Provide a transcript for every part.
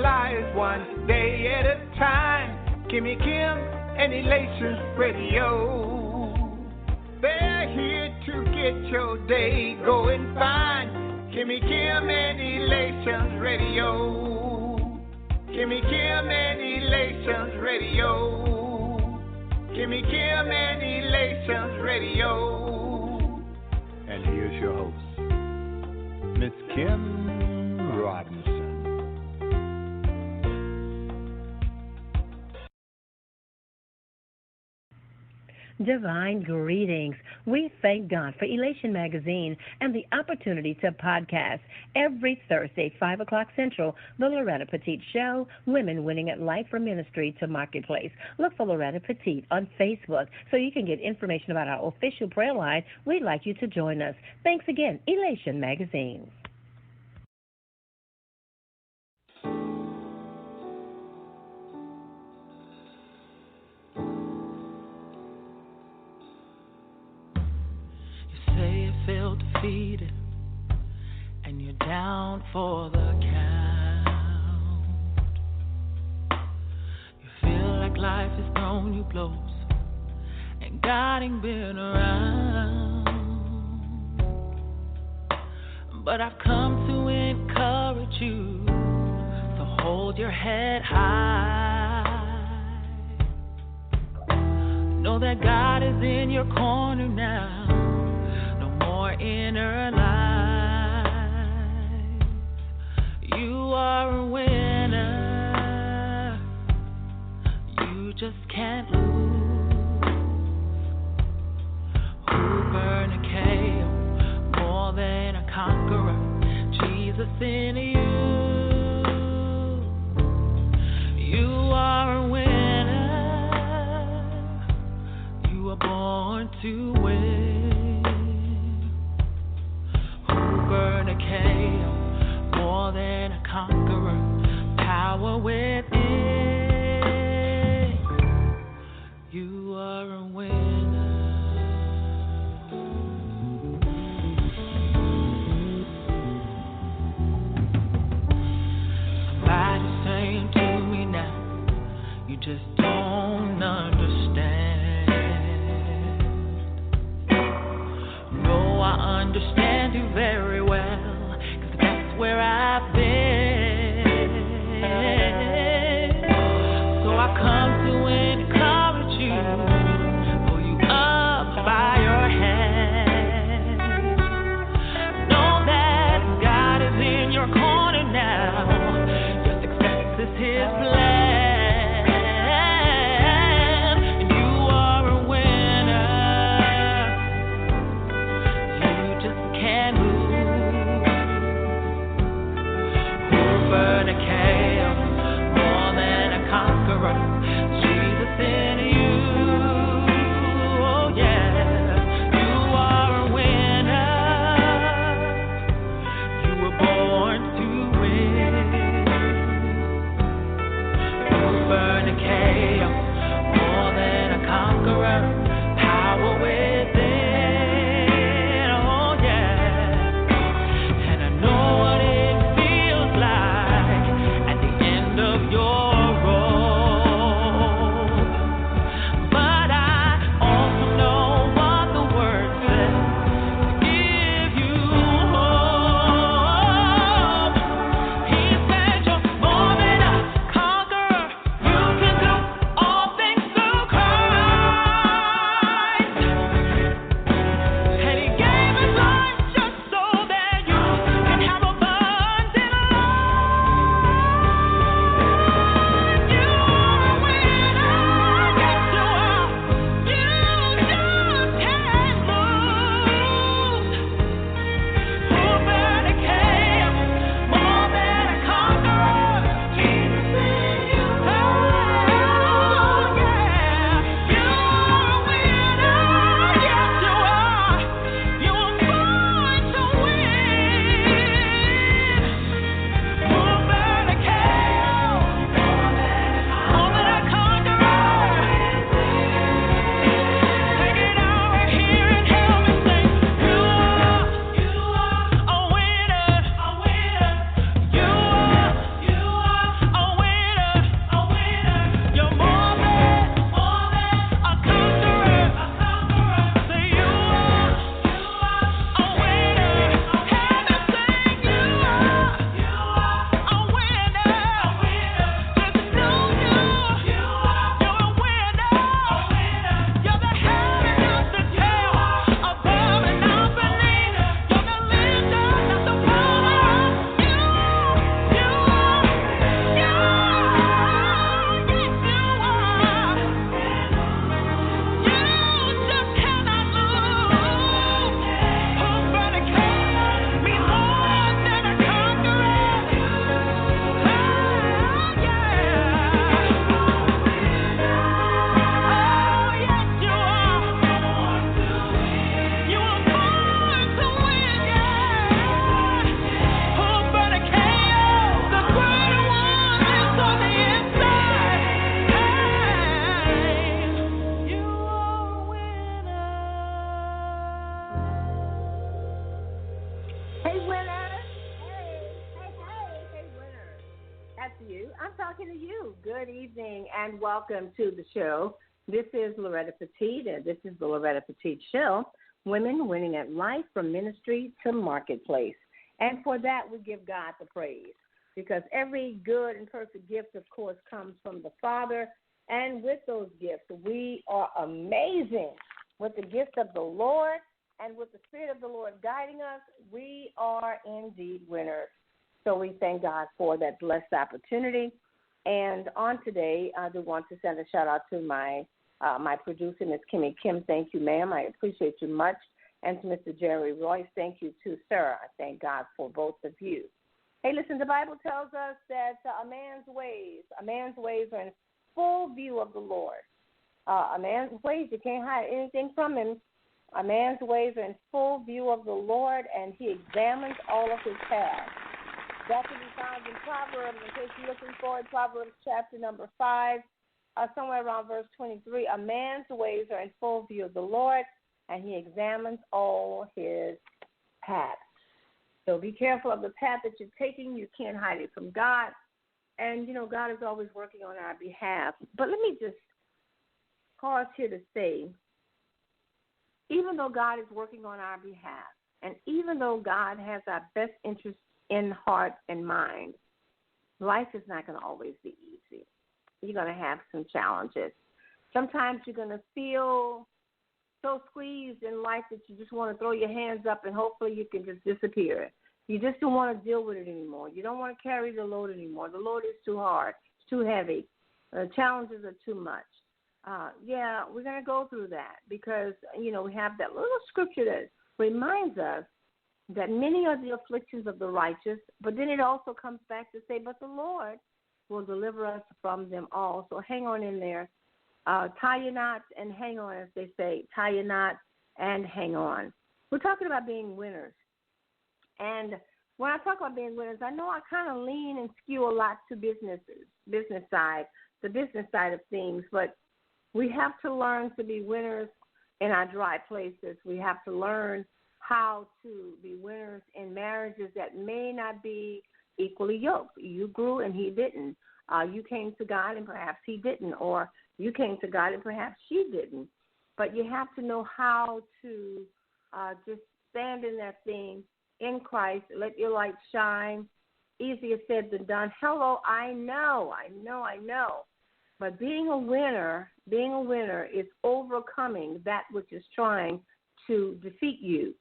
lives one day at a time. Kimmy Kim and Elations Radio. They're here to get your day going fine. Kimmy Kim and Elations Radio. Kimmy Kim and Elations Radio. Kimmy Kim and Elations Radio. And here's your host, Miss Kim Robinson. Divine greetings. We thank God for Elation Magazine and the opportunity to podcast every Thursday, 5 o'clock Central, the Loretta Petit Show, Women Winning at Life from Ministry to Marketplace. Look for Loretta Petit on Facebook so you can get information about our official prayer line. We'd like you to join us. Thanks again, Elation Magazine. Feel defeated and you're down for the count. You feel like life has thrown you blows and God ain't been around. But I've come to encourage you, so hold your head high. Know that God is in your corner now. More inner life. You are a winner. You just can't lose. Who burn a KO more than a conqueror? Jesus in you. You are a winner. You are born to win. Burn a KO, more than a conqueror, power within. You are a winner. Somebody's saying to me now, you just don't understand. No, I understand you very well, 'cause that's where I've been. Hey, winners. Hey, winners. That's you. I'm talking to you. Good evening and welcome to the show. This is Loretta Petit, and this is the Loretta Petit Show, Women Winning at Life from Ministry to Marketplace. And for that, we give God the praise, because every good and perfect gift, of course, comes from the Father. And with those gifts, we are amazing. With the gift of the Lord and with the Spirit of the Lord guiding us, we are indeed winners. So we thank God for that blessed opportunity. And on today, I do want to send a shout-out to my producer, Ms. Kimmy Kim. Thank you, ma'am. I appreciate you much. And to Mr. Jerry Royce, thank you too, sir. I thank God for both of you. Hey, listen, the Bible tells us that a man's ways are in full view of the Lord. A man's ways, you can't hide anything from him. A man's ways are in full view of the Lord, and he examines all of his paths. That can be found in Proverbs, in case you're looking for it, Proverbs chapter number 5, somewhere around verse 23. A man's ways are in full view of the Lord, and he examines all his paths. So be careful of the path that you're taking. You can't hide it from God. And, you know, God is always working on our behalf. But let me just pause here to say, even though God is working on our behalf, and even though God has our best interest in heart and mind, life is not going to always be easy. You're going to have some challenges. Sometimes you're going to feel so squeezed in life that you just want to throw your hands up and hopefully you can just disappear. You just don't want to deal with it anymore. You don't want to carry the load anymore. The load is too hard. It's too heavy. The challenges are too much. Yeah, we're going to go through that because, you know, we have that little scripture that reminds us that many are the afflictions of the righteous, but then it also comes back to say, but the Lord will deliver us from them all. So hang on in there. Tie your knots and hang on, as they say. Tie your knots and hang on. We're talking about being winners. And when I talk about being winners, I know I kind of lean and skew a lot to the business side of things, but we have to learn to be winners in our dry places. We have to learn how to be winners in marriages that may not be equally yoked. You grew and he didn't. You came to God and perhaps he didn't, or you came to God and perhaps she didn't. But you have to know how to just stand in that thing in Christ, let your light shine. Easier said than done. Hello, I know. But being a winner is overcoming that which is trying to defeat you.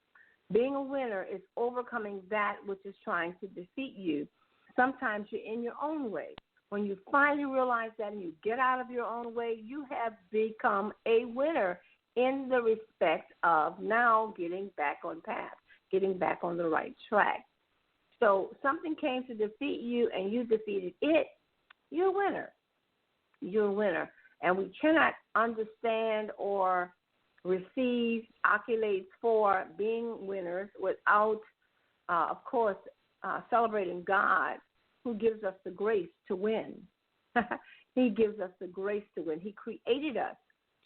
Being a winner is overcoming that which is trying to defeat you. Sometimes you're in your own way. When you finally realize that and you get out of your own way, you have become a winner in the respect of now getting back on path, getting back on the right track. So something came to defeat you and you defeated it, you're a winner. You're a winner. And we cannot understand or receive accolades for being winners without, of course, celebrating God, who gives us the grace to win. He gives us the grace to win. He created us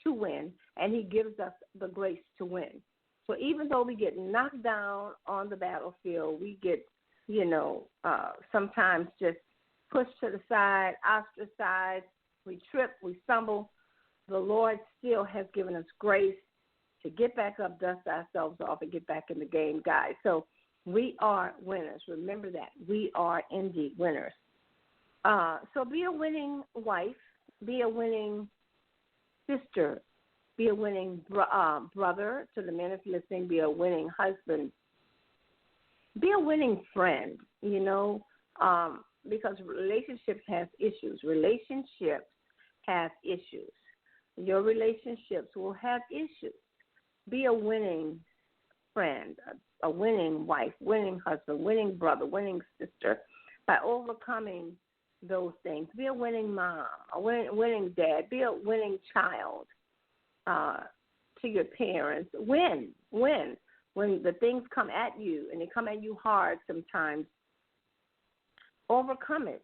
to win, and he gives us the grace to win. So even though we get knocked down on the battlefield, we get, sometimes just pushed to the side, ostracized, we trip, we stumble, the Lord still has given us grace to get back up, dust ourselves off, and get back in the game, guys. So we are winners. Remember that. We are indeed winners. So be a winning wife. Be a winning sister. Be a winning brother to the men if you're listening. Be a winning husband. Be a winning friend, because relationships have issues. Relationships have issues. Your relationships will have issues. Be a winning friend, a winning wife, winning husband, winning brother, winning sister by overcoming those things. Be a winning mom, a winning dad. Be a winning child to your parents. Win. When the things come at you, and they come at you hard sometimes, overcome it,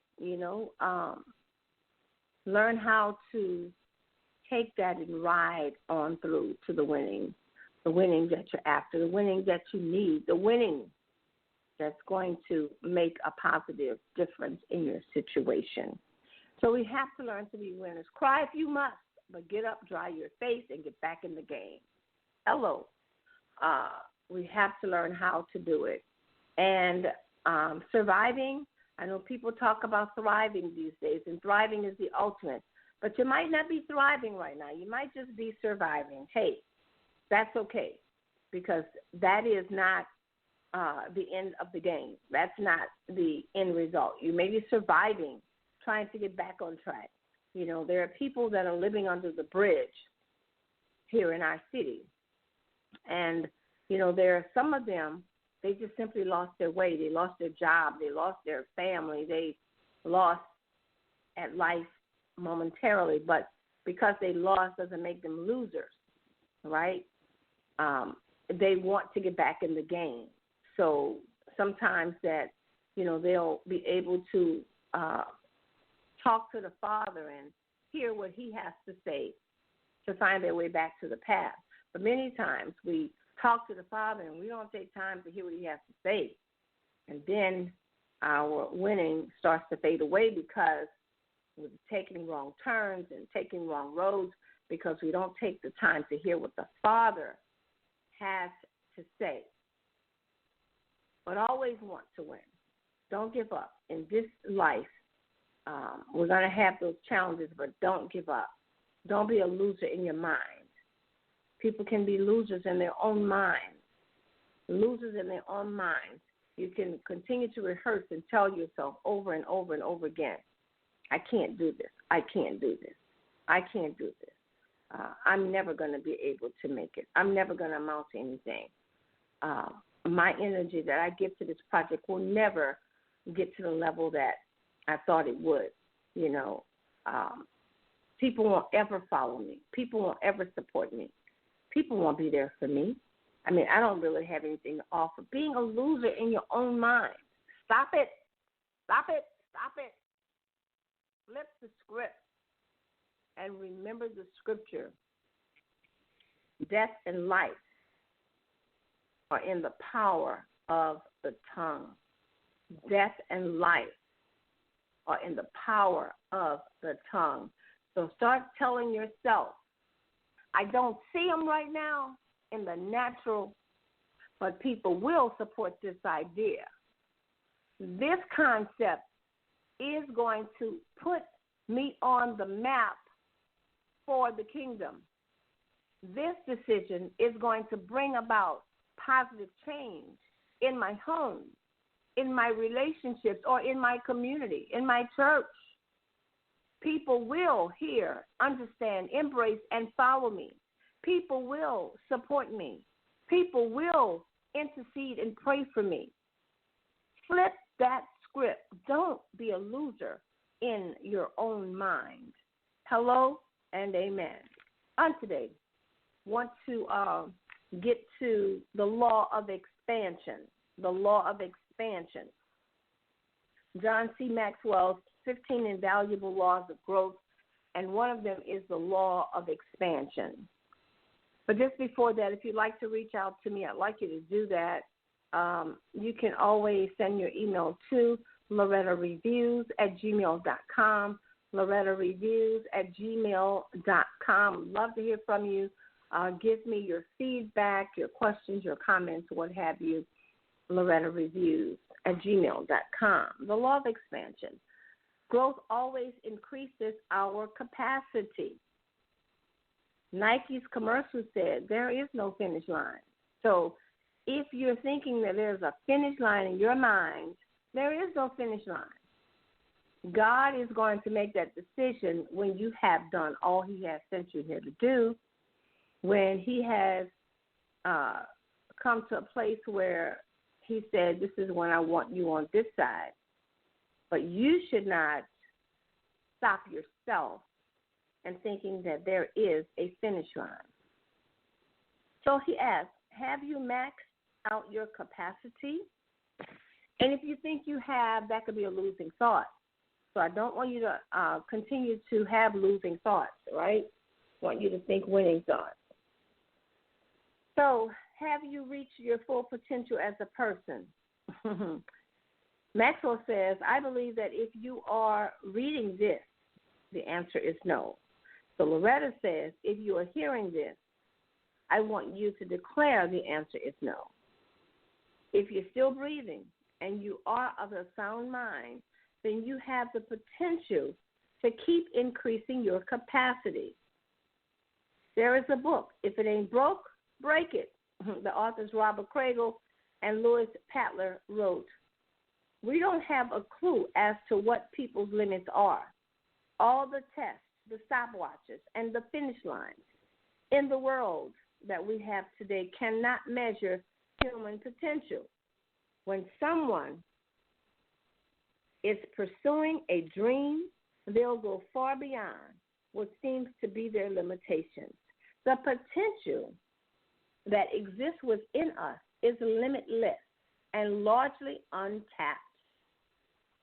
learn how to take that and ride on through to the winning that you're after, the winning that you need, the winning that's going to make a positive difference in your situation. So we have to learn to be winners. Cry if you must, but get up, dry your face, and get back in the game. Hello. We have to learn how to do it. And surviving, I know people talk about thriving these days, and thriving is the ultimate. But you might not be thriving right now. You might just be surviving. Hey, that's okay, because that is not the end of the game. That's not the end result. You may be surviving, trying to get back on track. You know, there are people that are living under the bridge here in our city. And, you know, there are some of them, they just simply lost their way. They lost their job. They lost their family. They lost at life momentarily. But because they lost doesn't make them losers, right? They want to get back in the game. So sometimes that, you know, they'll be able to talk to the Father and hear what he has to say to find their way back to the path. But many times we talk to the Father and we don't take time to hear what he has to say. And then our winning starts to fade away because we're taking wrong turns and taking wrong roads because we don't take the time to hear what the Father has to say. But always want to win. Don't give up. In this life, we're going to have those challenges, but don't give up. Don't be a loser in your mind. People can be losers in their own minds. Losers in their own minds. You can continue to rehearse and tell yourself over and over and over again, I can't do this. I can't do this. I can't do this. I'm never going to be able to make it. I'm never going to amount to anything. My energy that I give to this project will never get to the level that I thought it would. You know, people won't ever follow me. People won't ever support me. People won't be there for me. I mean, I don't really have anything to offer. Being a loser in your own mind. Stop it. Stop it. Stop it. Flip the script and remember the scripture. Death and life are in the power of the tongue. Death and life are in the power of the tongue. So start telling yourself, I don't see them right now in the natural, but people will support this idea. This concept is going to put me on the map for the kingdom. This decision is going to bring about positive change in my home, in my relationships, or in my community, in my church. People will hear, understand, embrace, and follow me. People will support me. People will intercede and pray for me. Flip that script. Don't be a loser in your own mind. Hello and amen. On today, want to get to the law of expansion. The law of expansion. John C. Maxwell's 15 invaluable laws of growth, and one of them is the law of expansion. But just before that, if you'd like to reach out to me, I'd like you to do that. You can always send your email to LorettaReviews@gmail.com, LorettaReviews@gmail.com. Love to hear from you. Give me your feedback, your questions, your comments, what have you. LorettaReviews@gmail.com. The law of expansion. Growth always increases our capacity. Nike's commercial said there is no finish line. So if you're thinking that there's a finish line in your mind, there is no finish line. God is going to make that decision when you have done all he has sent you here to do, when he has come to a place where he said, this is when I want you on this side. But you should not stop yourself and thinking that there is a finish line. So he asked, have you maxed out your capacity? And if you think you have, that could be a losing thought. So I don't want you to continue to have losing thoughts, right? I want you to think winning thoughts. So have you reached your full potential as a person? Maxwell says, I believe that if you are reading this, the answer is no. So Loretta says, if you are hearing this, I want you to declare the answer is no. If you're still breathing and you are of a sound mind, then you have the potential to keep increasing your capacity. There is a book, If It Ain't Broke, Break It. The authors Robert Cragel and Louis Patler wrote, we don't have a clue as to what people's limits are. All the tests, the stopwatches, and the finish lines in the world that we have today cannot measure human potential. When someone is pursuing a dream, they'll go far beyond what seems to be their limitations. The potential that exists within us is limitless and largely untapped.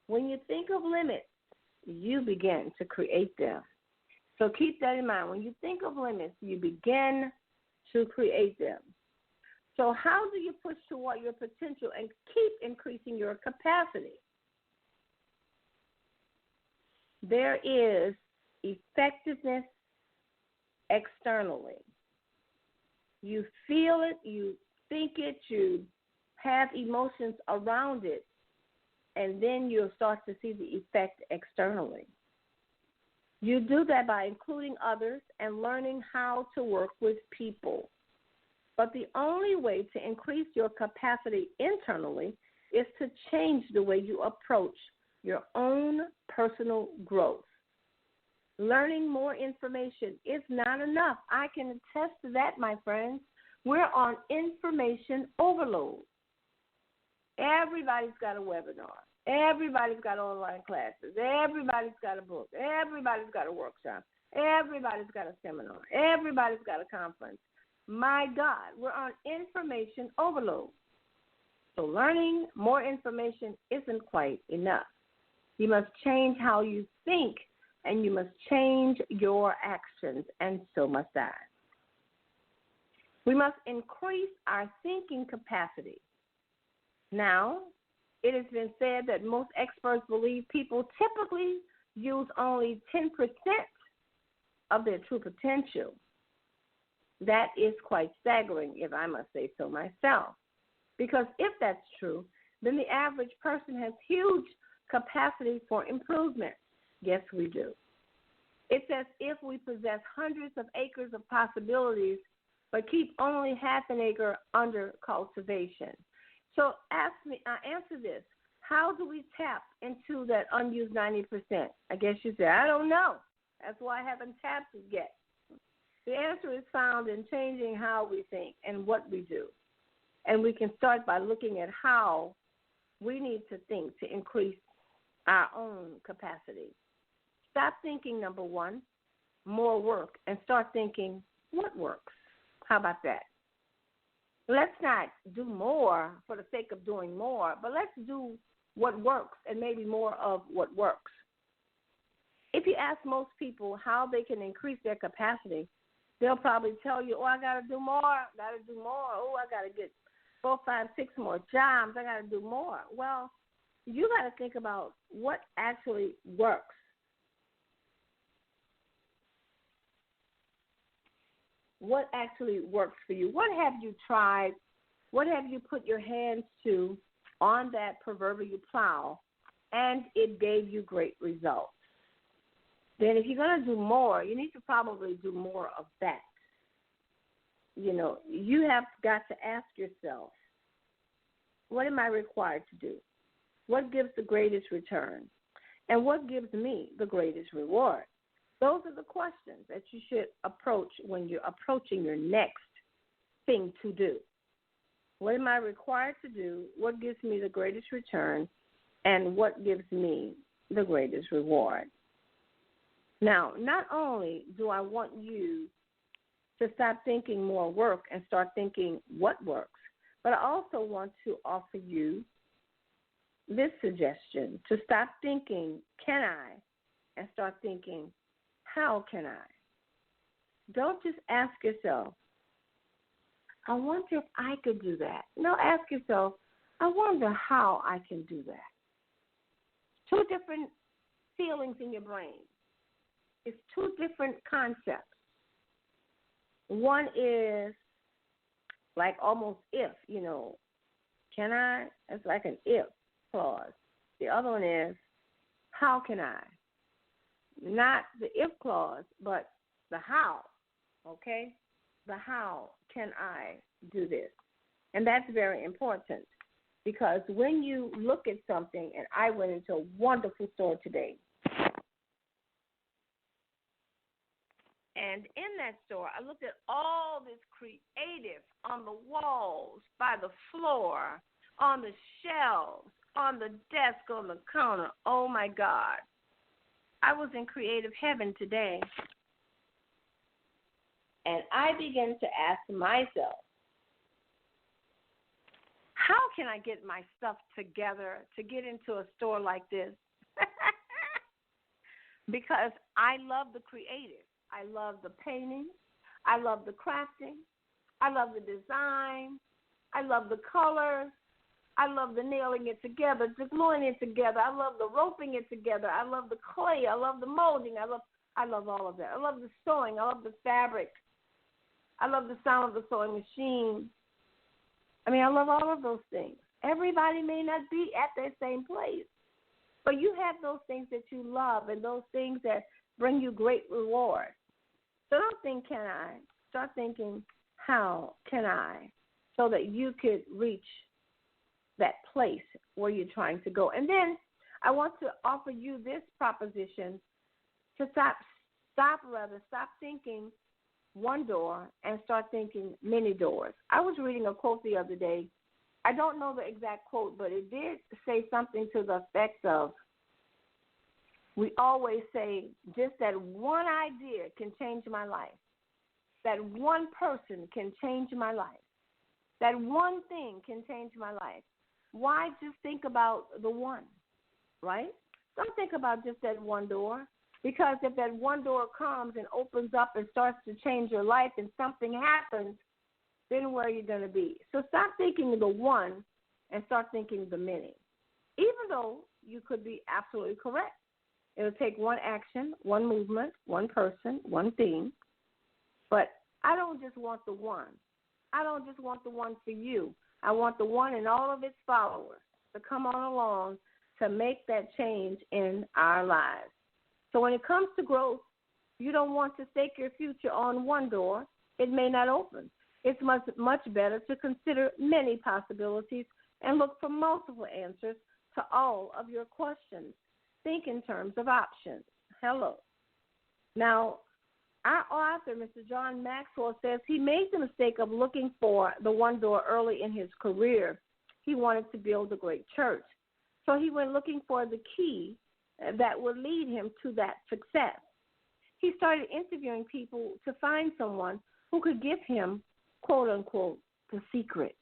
When you think of limits, you begin to create them. So keep that in mind. When you think of limits, you begin to create them. So how do you push toward your potential and keep increasing your capacity? There is effectiveness externally. You feel it, you think it, you have emotions around it, and then you'll start to see the effect externally. You do that by including others and learning how to work with people. But the only way to increase your capacity internally is to change the way you approach your own personal growth. Learning more information is not enough. I can attest to that, my friends. We're on information overload. Everybody's got a webinar. Everybody's got online classes. Everybody's got a book. Everybody's got a workshop. Everybody's got a seminar. Everybody's got a conference. My God, we're on information overload. So learning more information isn't quite enough. You must change how you think, and you must change your actions, and so must I. We must increase our thinking capacity. Now, it has been said that most experts believe people typically use only 10% of their true potential. That is quite staggering, if I must say so myself. Because if that's true, then the average person has huge capacity for improvement. Yes, we do. It's as if we possess hundreds of acres of possibilities, but keep only half an acre under cultivation. So answer this. How do we tap into that unused 90%? I guess you say, I don't know. That's why I haven't tapped it yet. The answer is found in changing how we think and what we do. And we can start by looking at how we need to think to increase our own capacity. Stop thinking, number one, more work, and start thinking, what works? How about that? Let's not do more for the sake of doing more, but let's do what works and maybe more of what works. If you ask most people how they can increase their capacity, they'll probably tell you, I got to do more, I got to get 4, 5, 6 more jobs, I got to do more. Well, you got to think about what actually works. What actually works for you? What have you tried? What have you put your hands to on that proverbial plow, and it gave you great results? Then if you're going to do more, you need to probably do more of that. You know, you have got to ask yourself, what am I required to do? What gives the greatest return? And what gives me the greatest reward? Those are the questions that you should approach when you're approaching your next thing to do. What am I required to do? What gives me the greatest return? And what gives me the greatest reward? Now, not only do I want you to stop thinking more work and start thinking what works, but I also want to offer you this suggestion to stop thinking, can I, and start thinking, how can I? Don't just ask yourself, I wonder if I could do that. No, ask yourself, I wonder how I can do that. Two different feelings in your brain. It's two different concepts. One is like almost if, can I? It's like an if clause. The other one is, how can I? Not the if clause, but the how, okay? The how can I do this? And that's very important because when you look at something, and I went into a wonderful store today, and in that store, I looked at all this creative on the walls, by the floor, on the shelves, on the desk, on the counter. Oh, my God. I was in creative heaven today. And I began to ask myself, how can I get my stuff together to get into a store like this? Because I love the creative. I love the painting. I love the crafting. I love the design. I love the colors. I love the nailing it together, the gluing it together. I love the roping it together. I love the clay. I love the molding. I love all of that. I love the sewing. I love the fabric. I love the sound of the sewing machine. I love all of those things. Everybody may not be at that same place, but you have those things that you love and those things that bring you great reward. So don't think, can I? Start thinking, how can I? So that you could reach that place where you're trying to go. And then I want to offer you this proposition to stop thinking one door and start thinking many doors. I was reading a quote the other day. I don't know the exact quote, but it did say something to the effect of, we always say just that one idea can change my life. That one person can change my life. That one thing can change my life. Why just think about the one, right? Don't think about just that one door. Because if that one door comes and opens up and starts to change your life and something happens, then where are you going to be? So stop thinking the one and start thinking the many. Even though you could be absolutely correct. It'll take one action, one movement, one person, one thing. But I don't just want the one. I don't just want the one for you. I want the one and all of its followers to come on along to make that change in our lives. So when it comes to growth, you don't want to stake your future on one door. It may not open. It's much better to consider many possibilities and look for multiple answers to all of your questions. Think in terms of options. Hello. Now, our author, Mr. John Maxwell, says he made the mistake of looking for the one door early in his career. He wanted to build a great church. So he went looking for the key that would lead him to that success. He started interviewing people to find someone who could give him, quote unquote, the secret.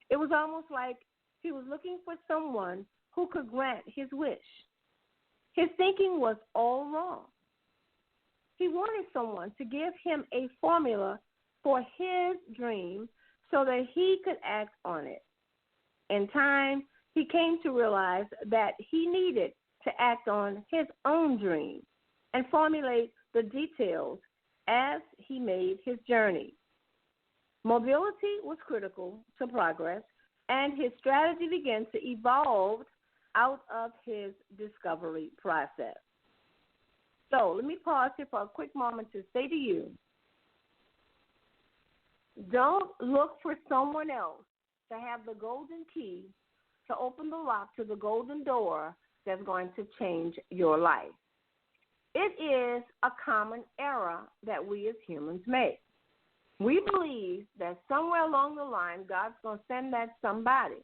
It was almost like he was looking for someone who could grant his wish. His thinking was all wrong. He wanted someone to give him a formula for his dream so that he could act on it. In time, he came to realize that he needed to act on his own dream and formulate the details as he made his journey. Mobility was critical to progress, and his strategy began to evolve out of his discovery process. So let me pause here for a quick moment to say to you, don't look for someone else to have the golden key to open the lock to the golden door that's going to change your life. It is a common error that we as humans make. We believe that somewhere along the line, God's going to send that somebody.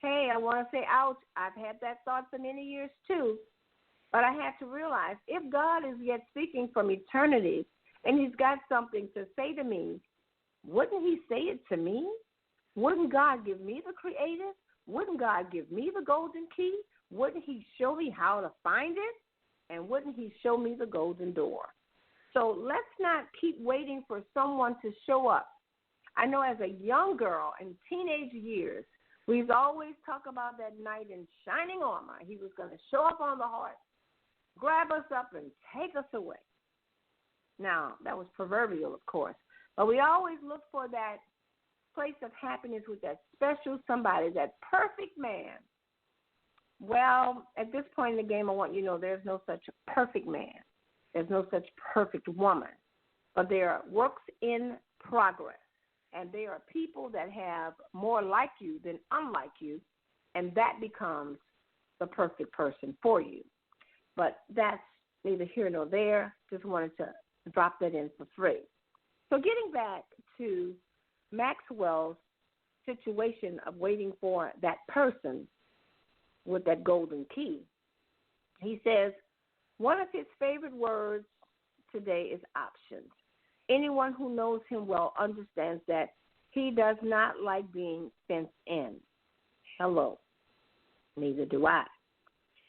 Hey, I want to say, ouch, I've had that thought for many years too. But I have to realize if God is yet speaking from eternity and he's got something to say to me, wouldn't he say it to me? Wouldn't God give me the creative? Wouldn't God give me the golden key? Wouldn't he show me how to find it? And wouldn't he show me the golden door? So let's not keep waiting for someone to show up. I know as a young girl in teenage years, We've always talked about that knight in shining armor. He was going to show up on the horse, grab us up, and take us away. Now, that was proverbial, of course. But we always look for that place of happiness with that special somebody, that perfect man. Well, at this point in the game, I want you to know there's no such perfect man. There's no such perfect woman. But there are works in progress. And there are people that have more like you than unlike you, and that becomes the perfect person for you. But that's neither here nor there. Just wanted to drop that in for free. So getting back to Maxwell's situation of waiting for that person with that golden key, he says one of his favorite words today is options. Anyone who knows him well understands that he does not like being fenced in. Hello. Neither do I.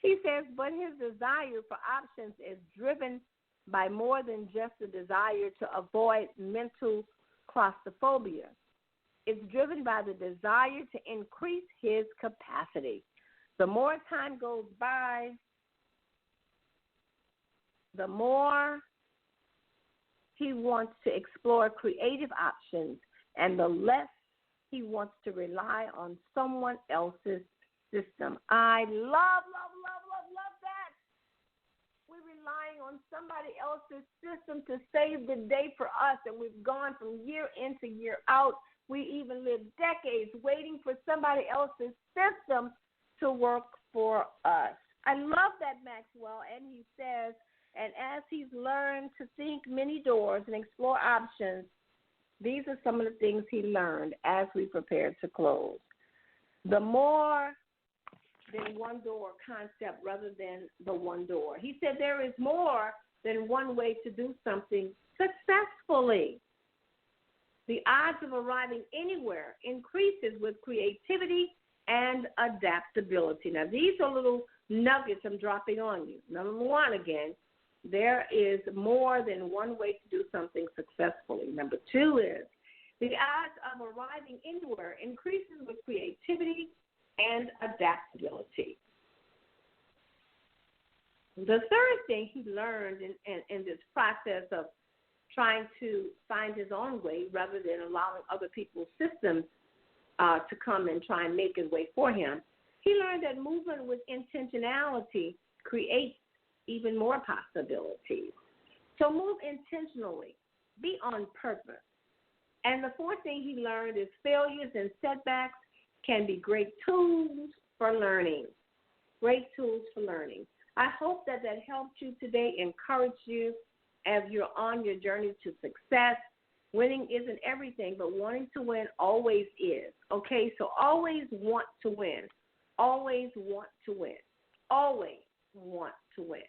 He says, but his desire for options is driven by more than just the desire to avoid mental claustrophobia. It's driven by the desire to increase his capacity. The more time goes by, the more he wants to explore creative options, and the less he wants to rely on someone else's system. I love that. We're relying on somebody else's system to save the day for us, and we've gone from year in to year out. We even lived decades waiting for somebody else's system to work for us. I love that, Maxwell, and he says, and as he's learned to think many doors and explore options, these are some of the things he learned as we prepared to close. The more than one door concept rather than the one door. He said there is more than one way to do something successfully. The odds of arriving anywhere increases with creativity and adaptability. Now, these are little nuggets I'm dropping on you. Number one, again, there is more than one way to do something successfully. Number two is the odds of arriving anywhere increases with creativity and adaptability. The third thing he learned in this process of trying to find his own way rather than allowing other people's systems to come and try and make his way for him, he learned that movement with intentionality creates even more possibilities. So move intentionally. Be on purpose. And the fourth thing he learned is failures and setbacks can be great tools for learning. Great tools for learning. I hope that helped you today, encouraged you as you're on your journey to success. Winning isn't everything, but wanting to win always is. Okay, so always want to win. Always want to win. Always want to win.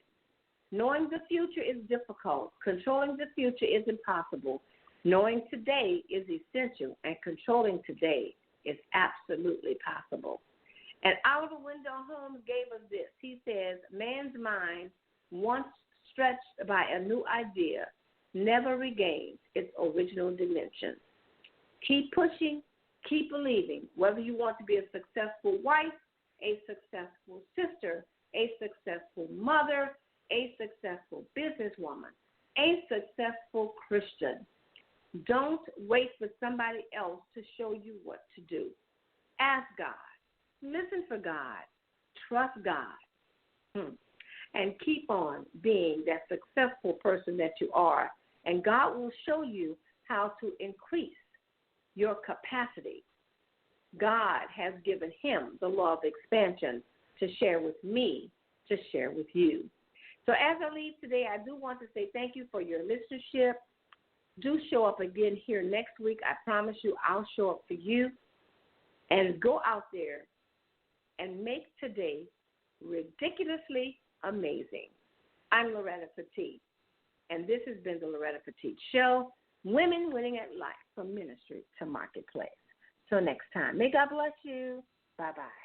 Knowing the future is difficult. Controlling the future is impossible. Knowing today is essential, and controlling today is absolutely possible. And Out of the Window Holmes gave us this. He says, man's mind, once stretched by a new idea, never regains its original dimension. Keep pushing, keep believing, whether you want to be a successful wife, a successful sister, a successful mother, a successful businesswoman, a successful Christian. Don't wait for somebody else to show you what to do. Ask God. Listen for God. Trust God. And keep on being that successful person that you are. And God will show you how to increase your capacity. God has given him the law of expansion to share with me, to share with you. So as I leave today, I do want to say thank you for your listenership. Do show up again here next week. I promise you I'll show up for you. And go out there and make today ridiculously amazing. I'm Loretta Petit, and this has been the Loretta Petit Show, Women Winning at Life, from Ministry to Marketplace. Till next time, may God bless you. Bye-bye.